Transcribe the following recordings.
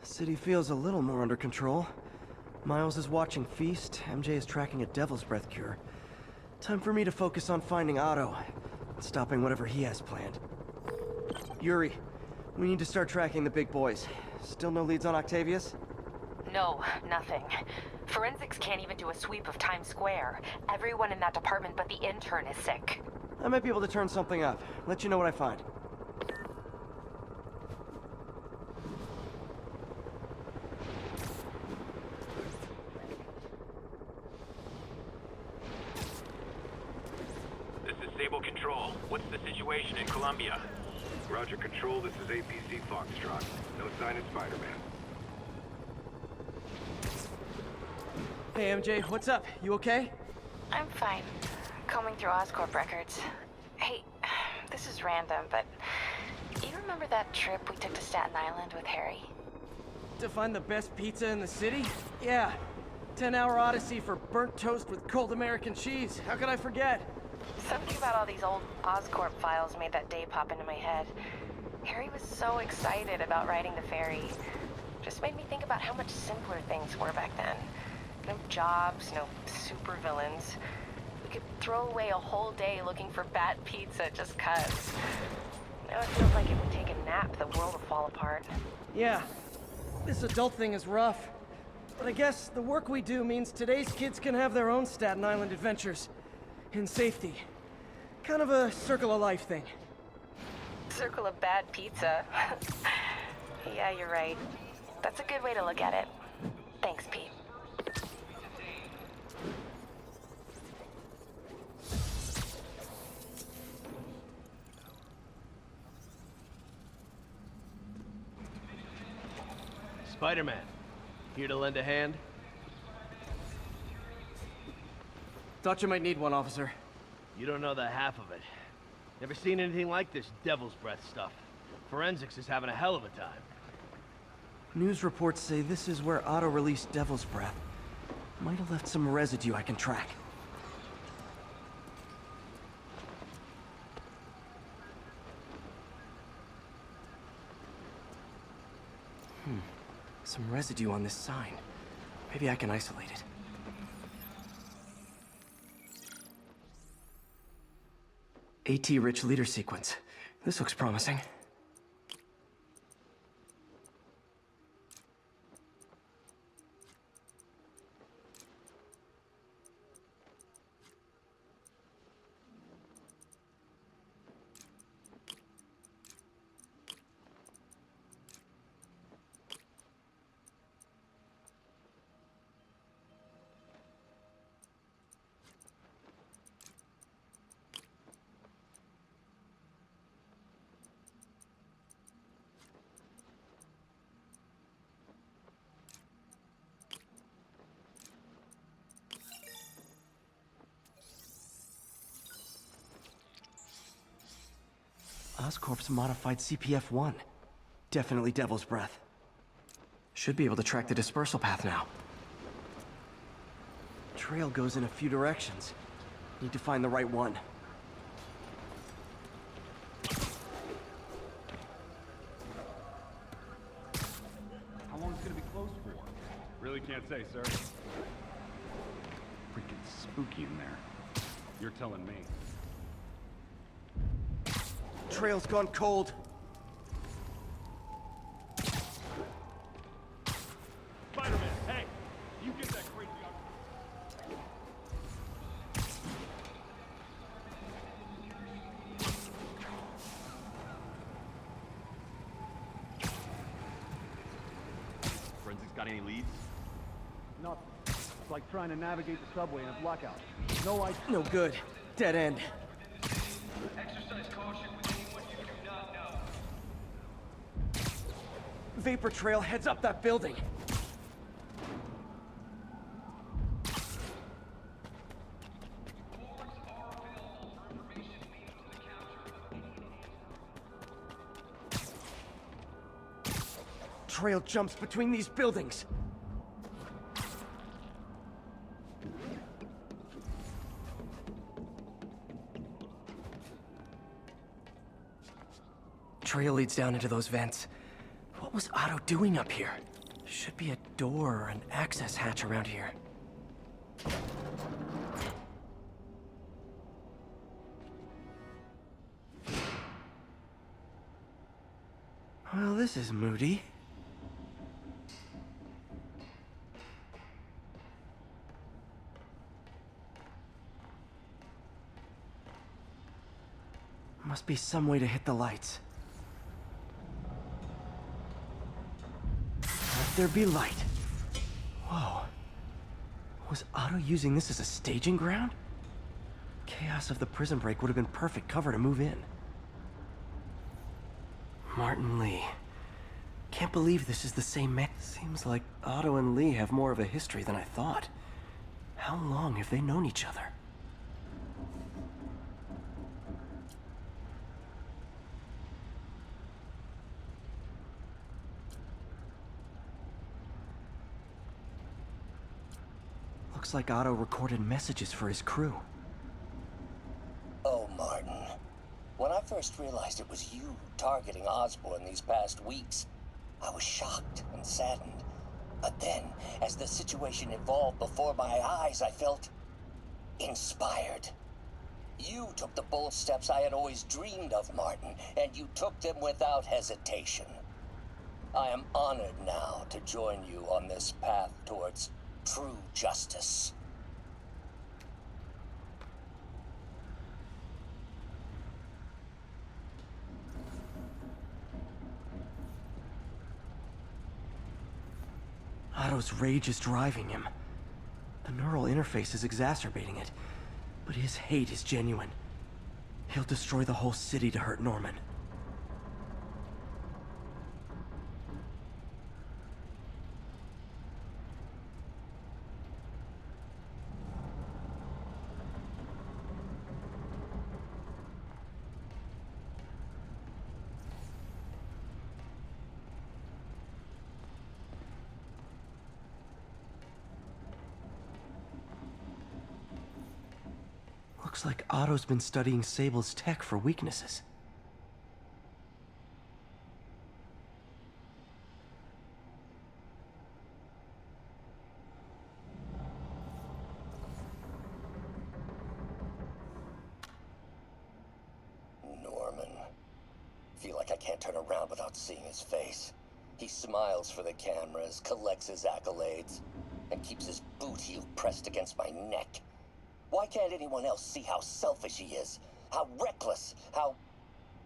City feels a little more under control. Miles is watching Feast, MJ is tracking a Devil's Breath cure. Time for me to focus on finding Otto, and stopping whatever he has planned. Yuri, we need to start tracking the big boys. Still no leads on Octavius? No, nothing. Forensics can't even do a sweep of Times Square. Everyone in that department but the intern is sick. I might be able to turn something up. Let you know what I find. This is Sable Control. What's the situation in Columbia? Roger, Control. This is APC Foxtrot. No sign of Spider-Man. Hey MJ, what's up? You okay? I'm fine. Combing through Oscorp records. Hey, this is random, but you remember that trip we took to Staten Island with Harry? To find the best pizza in the city? Yeah. 10-hour odyssey for burnt toast with cold American cheese. How could I forget? Something about all these old Oscorp files made that day pop into my head. Harry was so excited about riding the ferry. Just made me think about how much simpler things were back then. No jobs, no supervillains. We could throw away a whole day looking for bad pizza just 'cause. Now it feels like if we take a nap, the world will fall apart. Yeah. This adult thing is rough. But I guess the work we do means today's kids can have their own Staten Island adventures. In safety. Kind of a circle of life thing. Circle of bad pizza. Yeah, you're right. That's a good way to look at it. Thanks, Pete. Spider-Man, here to lend a hand? Thought you might need one, officer. You don't know the half of it. Never seen anything like this Devil's Breath stuff. Forensics is having a hell of a time. News reports say this is where Otto released Devil's Breath. Might have left some residue I can track. Some residue on this sign. Maybe I can isolate it. AT-rich leader sequence. This looks promising. Oscorp's modified CPF-1. Definitely Devil's Breath. Should be able to track the dispersal path now. Trail goes in a few directions. Need to find the right one. How long is it gonna be closed for? Really can't say, sir. Freaking spooky in there. You're telling me. Trail's gone cold. Spider-Man, hey! You get that crazy Forensics got any leads? Nothing. It's like trying to navigate the subway in a blackout. No idea. No good. Dead end. Exercise caution with anyone you do not know. Vapor trail heads up that building. Boards are available for information leading to the counter. Trail jumps between these buildings. Trail leads down into those vents. What was Otto doing up here? Should be a door or an access hatch around here. Well, this is moody. Must be some way to hit the lights. Let there be light. Whoa. Was Otto using this as a staging ground? Chaos of the prison break would have been perfect cover to move in. Martin Lee. Can't believe this is the same man. Seems like Otto and Lee have more of a history than I thought. How long have they known each other? Looks like Otto recorded messages for his crew. Oh, Martin. When I first realized it was you targeting Osborn these past weeks, I was shocked and saddened. But then, as the situation evolved before my eyes, I felt inspired. You took the bold steps I had always dreamed of, Martin, and you took them without hesitation. I am honored now to join you on this path towards true justice. Otto's rage is driving him. The neural interface is exacerbating it, but his hate is genuine. He'll destroy the whole city to hurt Norman. Looks like Otto's been studying Sable's tech for weaknesses. Norman. Feel like I can't turn around without seeing his face. He smiles for the cameras, collects his accolades, and keeps his boot heel pressed against my neck. Why can't anyone else see how selfish he is? How reckless? How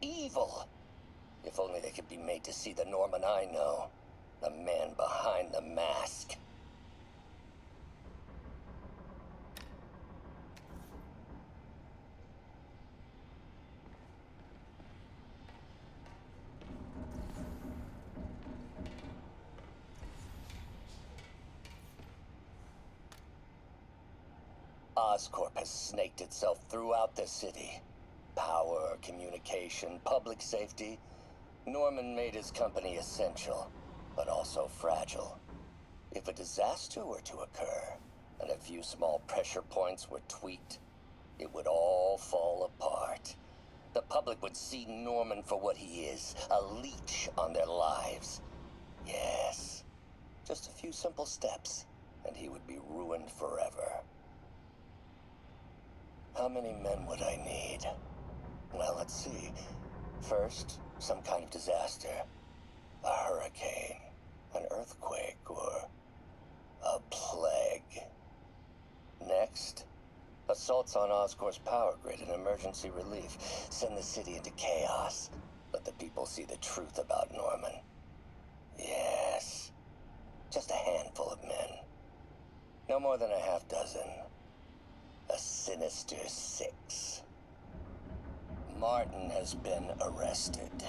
evil? If only they could be made to see the Norman I know. The man behind the mask. Oscorp has snaked itself throughout the city. Power, communication, public safety. Norman made his company essential, but also fragile. If a disaster were to occur, and a few small pressure points were tweaked, it would all fall apart. The public would see Norman for what he is, a leech on their lives. Yes, just a few simple steps, and he would be ruined forever. How many men would I need? Well, let's see. First, some kind of disaster. A hurricane, an earthquake, or a plague. Next, assaults on Oscorp's power grid and emergency relief. Send the city into chaos. Let the people see the truth about Norman. Yes, just a handful of men. No more than a half dozen. A sinister 6. Martin has been arrested.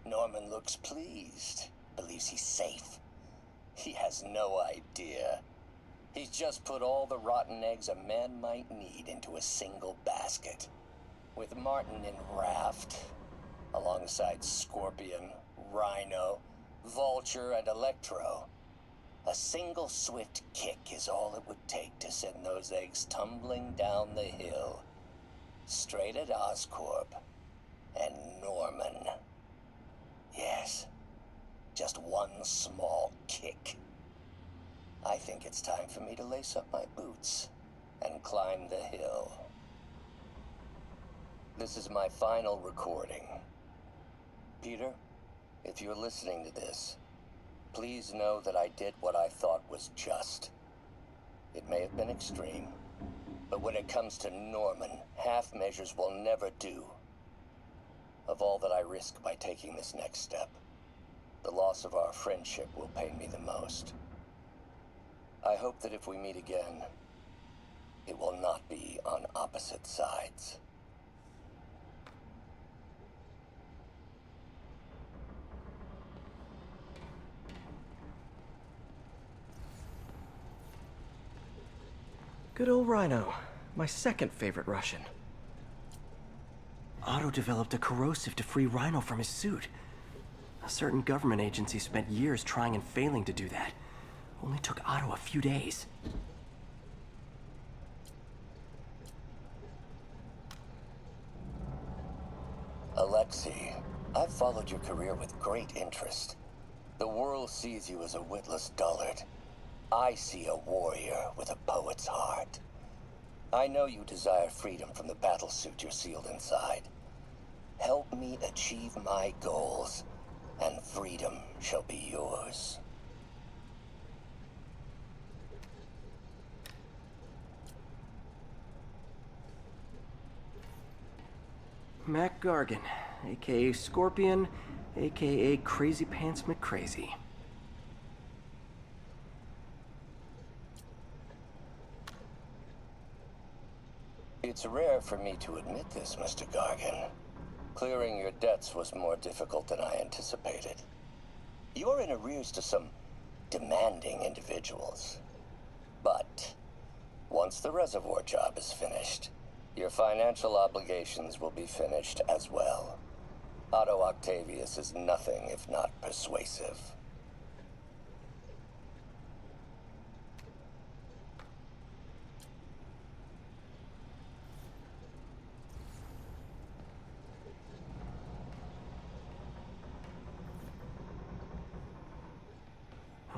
Norman looks pleased, believes he's safe. He has no idea. He's just put all the rotten eggs a man might need into a single basket. With Martin in raft, alongside Scorpion, Rhino, Vulture, and Electro. A single swift kick is all it would take to send those eggs tumbling down the hill. Straight at Oscorp and Norman. Yes, just one small kick. I think it's time for me to lace up my boots and climb the hill. This is my final recording. Peter, if you're listening to this, please know that I did what I thought was just. It may have been extreme, but when it comes to Norman, half measures will never do. Of all that I risk by taking this next step, the loss of our friendship will pain me the most. I hope that if we meet again, it will not be on opposite sides. Good old Rhino, my second favorite Russian. Otto developed a corrosive to free Rhino from his suit. A certain government agency spent years trying and failing to do that. Only took Otto a few days. Alexei, I've followed your career with great interest. The world sees you as a witless dullard. I see a warrior with a poet's heart. I know you desire freedom from the battlesuit you're sealed inside. Help me achieve my goals, and freedom shall be yours. Mac Gargan, aka Scorpion, aka Crazy Pants McCrazy. It's rare for me to admit this, Mr. Gargan. Clearing your debts was more difficult than I anticipated. You're in arrears to some demanding individuals. But once the reservoir job is finished, your financial obligations will be finished as well. Otto Octavius is nothing if not persuasive.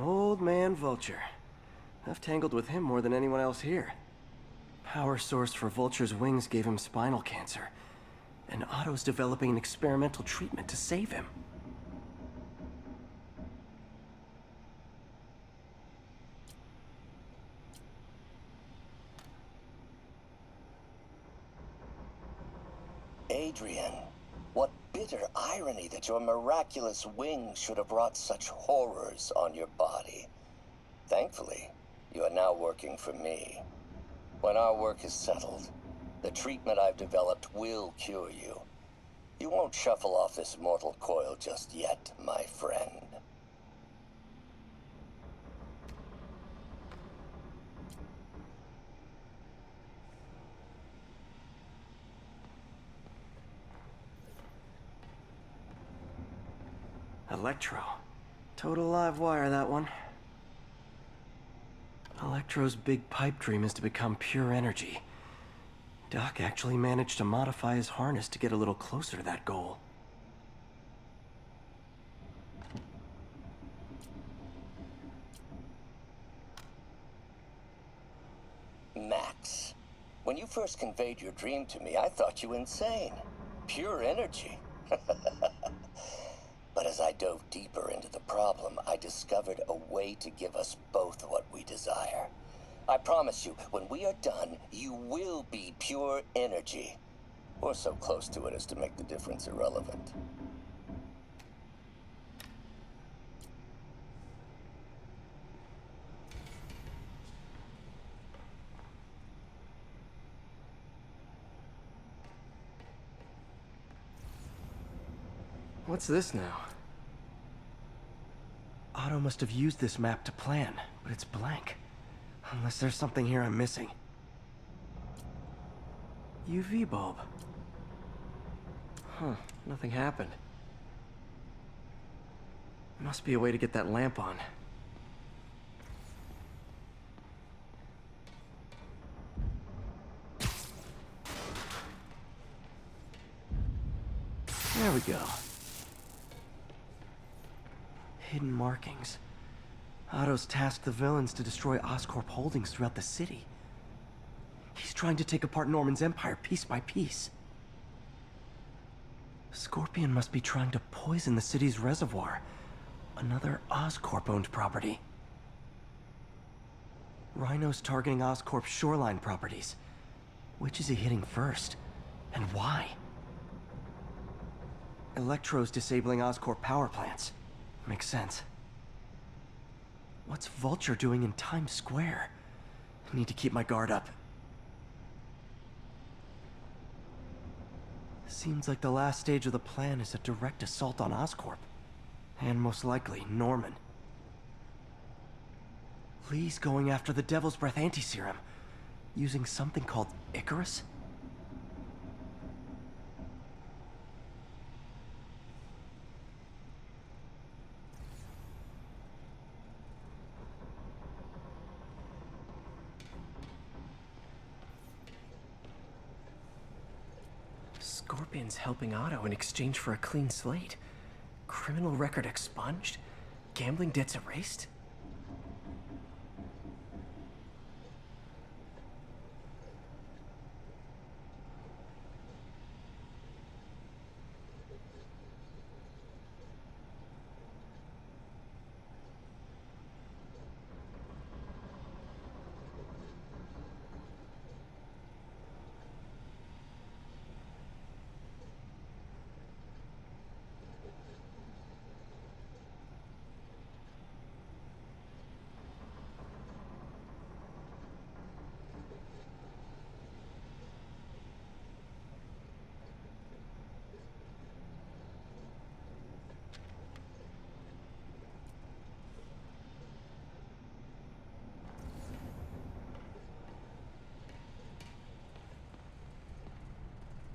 Old man Vulture. I've tangled with him more than anyone else here. Power source for Vulture's wings gave him spinal cancer, and Otto's developing an experimental treatment to save him. Adrian, what bitter irony that your miraculous wings should have wrought such horrors on your body. Thankfully, you are now working for me. When our work is settled, the treatment I've developed will cure you. You won't shuffle off this mortal coil just yet, my friend. Electro. Total live wire, that one. Electro's big pipe dream is to become pure energy. Doc actually managed to modify his harness to get a little closer to that goal. Max, when you first conveyed your dream to me, I thought you insane. Pure energy. But as I dove deeper into the problem, I discovered a way to give us both what we desire. I promise you, when we are done, you will be pure energy. Or so close to it as to make the difference irrelevant. What's this now? Otto must have used this map to plan, but it's blank. Unless there's something here I'm missing. UV bulb. Huh, nothing happened. Must be a way to get that lamp on. There we go. Hidden markings. Otto's tasked the villains to destroy Oscorp holdings throughout the city. He's trying to take apart Norman's empire piece by piece. Scorpion must be trying to poison the city's reservoir. Another Oscorp-owned property. Rhino's targeting Oscorp's shoreline properties. Which is he hitting first? And why? Electro's disabling Oscorp power plants. Makes sense. What's Vulture doing in Times Square? I need to keep my guard up. Seems like the last stage of the plan is a direct assault on Oscorp. And most likely, Norman. Lee's going after the Devil's Breath anti-serum, using something called Icarus? Scorpion's helping Otto in exchange for a clean slate. Criminal record expunged? Gambling debts erased?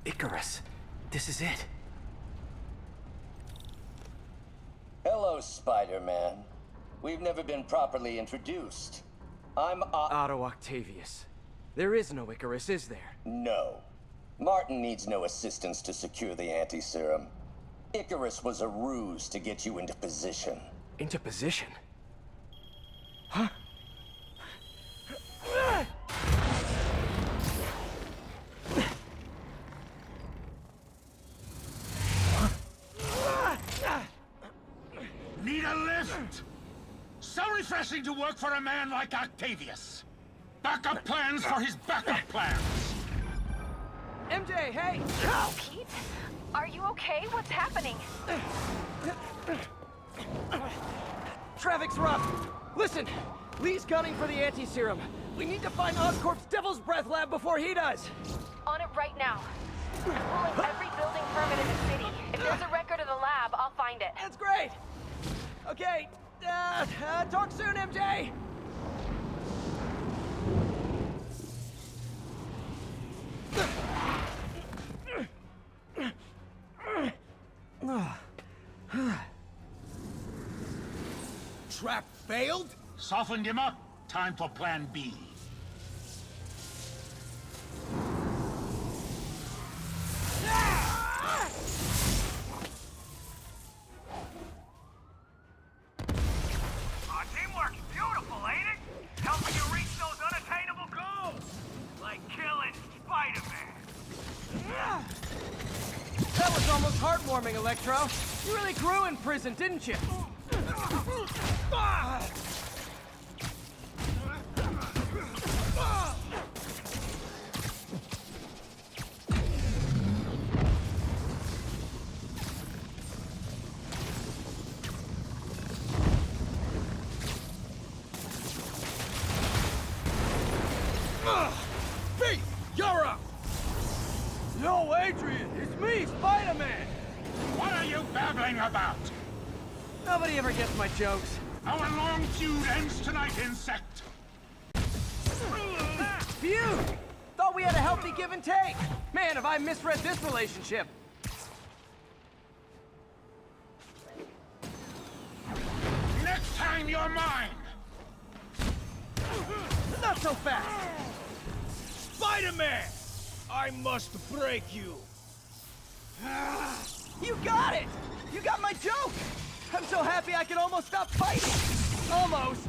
Icarus. This is it. Hello, Spider-Man. We've never been properly introduced. I'm Otto Octavius. There is no Icarus, is there? No. Martin needs no assistance to secure the anti-serum. Icarus was a ruse to get you into position. Into position? Huh? Need a lift? So refreshing to work for a man like Octavius. Backup plans for his backup plans. MJ, hey! Pete? Are you okay? What's happening? Traffic's rough. Listen, Lee's gunning for the anti-serum. We need to find Oscorp's Devil's Breath lab before he does. On it right now. I'm pulling every building permit in the city. If there's a record of the lab, I'll find it. That's great. Okay, talk soon, MJ. Trap failed? Softened him up. Time for plan B. Our teamwork's beautiful, ain't it? Helping you reach those unattainable goals. Like killing Spider-Man. That was almost heartwarming, Electro. You really grew in prison, didn't you? Pete, you're up! Yo, Adrian, it's me, Spider-Man. What are you babbling about? Nobody ever gets my jokes. Our long feud ends tonight, insect. Phew! Thought we had a healthy give and take. Man, have I misread this relationship. Next time you're mine! Not so fast. Spider-Man! I must break you. You got it! You got my joke! I'm so happy I can almost stop fighting! Almost!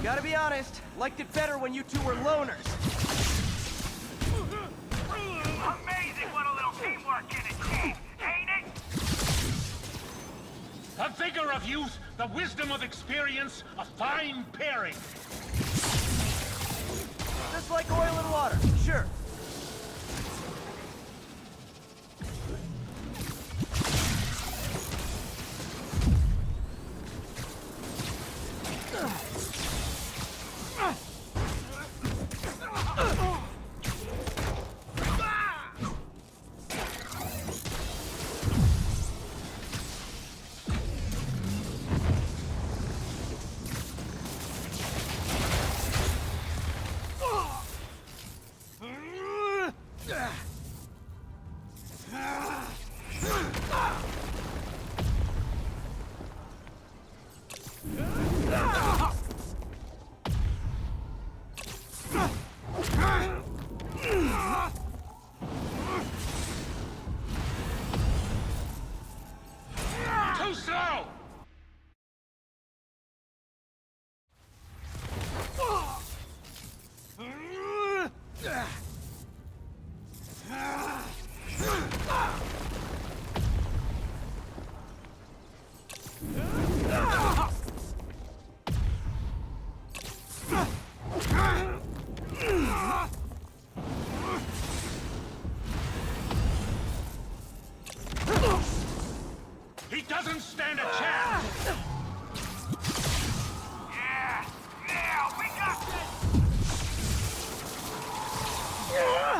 Gotta be honest, liked it better when you two were loners. Amazing what a little teamwork can achieve, ain't it? The vigor of youth, the wisdom of experience, a fine pairing. Just like oil and water, sure. Too slow! He doesn't stand a chance! Yeah, we got this!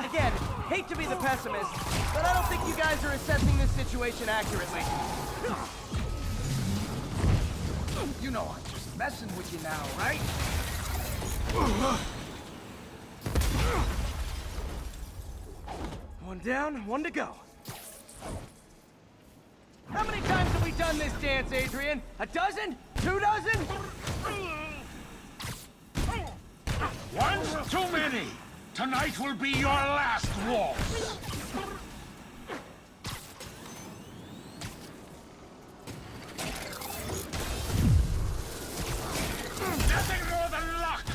Again, hate to be the pessimist, but I don't think you guys are assessing this situation accurately. You know I'm just messing with you now, right? One down, one to go. How many times have we done this dance, Adrian? A dozen? 2 dozen? One's too many! Tonight will be your last waltz! Nothing more than luck!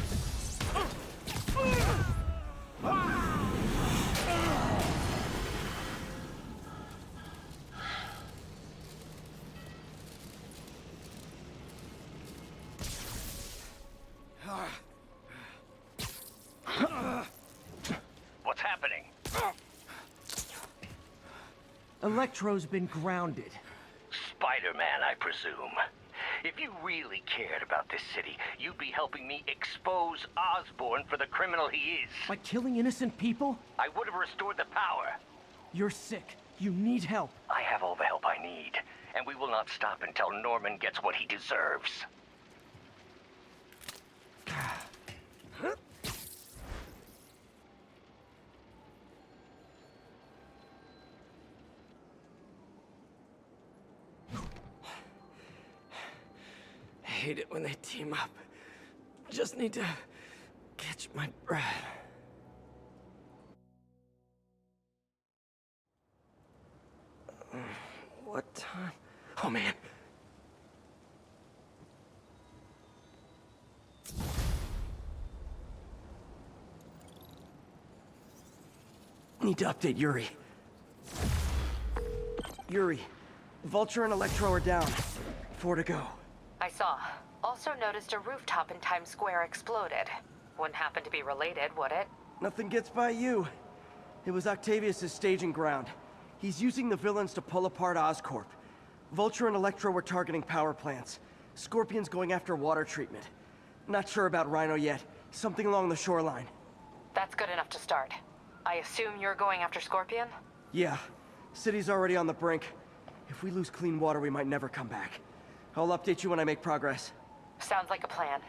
What's happening? Electro's been grounded. Spider-Man, I presume. If you really cared about this city, you'd be helping me expose Osborn for the criminal he is. By killing innocent people? I would have restored the power. You're sick. You need help. I have all the help I need, and we will not stop until Norman gets what he deserves. I hate it when they team up. Just need to catch my breath. What time? Oh, man. Need to update Yuri. Yuri, Vulture and Electro are down. 4 to go. I saw. Also noticed a rooftop in Times Square exploded. Wouldn't happen to be related, would it? Nothing gets by you. It was Octavius' staging ground. He's using the villains to pull apart Oscorp. Vulture and Electro were targeting power plants. Scorpion's going after water treatment. Not sure about Rhino yet. Something along the shoreline. That's good enough to start. I assume you're going after Scorpion? Yeah. City's already on the brink. If we lose clean water, we might never come back. I'll update you when I make progress. Sounds like a plan.